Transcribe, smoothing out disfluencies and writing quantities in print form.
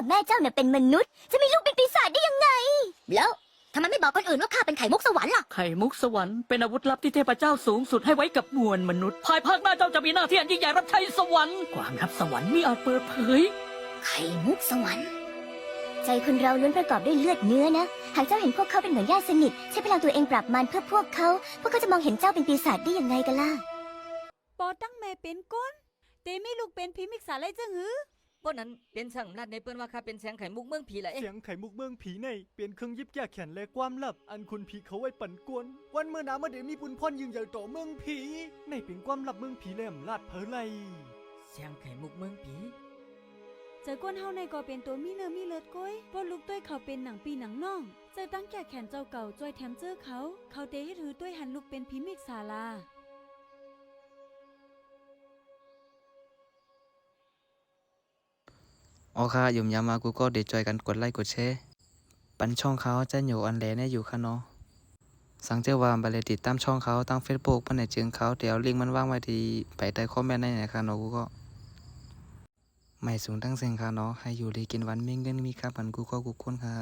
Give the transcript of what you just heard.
แม่เจ้าเนี่ยเป็นมนุษย์จะมีลูกเป็นปีศาจได้ยังไงแล้วทำไมไม่บอกคนอื่นว่าข้าเป็นไข่มุกสวรรค์ล่ะไข่มุกสวรรค์เป็นอาวุธลับที่เทพเจ้าสูงสุดให้ไว้กับมวลมนุษย์ภายภาคหน้าเจ้าจะมีหน้าที่อันยิ่งใหญ่รับใช้สวรรค์ความลับสวรรค์มิอาจเปิดเผยไข่มุกสวรรค์ใจคนเราล้วนประกอบด้วยเลือดเนื้อนะหากเจ้าเห็นพวกเขาเป็นเหมือนญาติสนิทใช้พลังตัวเองปราบมารเพื่อพวกเขาจะมองเห็นเจ้าเป็นปีศาจได้ยังไงกันล่ะปอตั้งแม่เป็นก้นเตมีลูกเป็นผีมิกษาไรจังหือพวกนั้นเป็นช่างอำนาจในเปิ้นว่าข้าเป็นแสงไข่มุกเมืองผีแหละ เสียงไข่มุกเมืองผีในเป็นเครื่องยิบแก้แขนและความลับอันคุณผีเขาไว้ปั่นกวนวันเมื่อนาเมื่อเดมีบุญพรยิ่งใหญ่ต่อเมืองผีในเป็นความลับเมืองผีแหลมลาดเพอไลแสงไข่มุกเมืองผีเจอก้นเฮาในก็เป็นตัวมีเนื้อมีเลือดก้อยพอลูกต้วยเขาเป็นหนังปีหนังน่องเจอตั้งแก่แขนเจ้าเก่าจ้อยแถมเจอเขาเตให้ถือต้วยหันลูกเป็นผีมิกษาลาอ๋อค่ะยุ่มยามากูก็เดี๋ยวจอยกันกดไลค์กดแชร์ปันช่องเขาจะอยู่อันแหลเนี่ยอยู่ค่ะเนาะสังเจว่าไปเลยติดตามช่องเขาตั้ง Facebook มันไหนจึงเขาเดี๋ยวลิงก์มันว่างไว้ที่ไปใต้คอมเมนต์ได้นะคะเนาะกูก็ไม่สูงตั้งเสียงค่ะเนาะให้อยู่ดีกินวันมีเงินมีค่าพันกูก็กูคุ้นค่ะ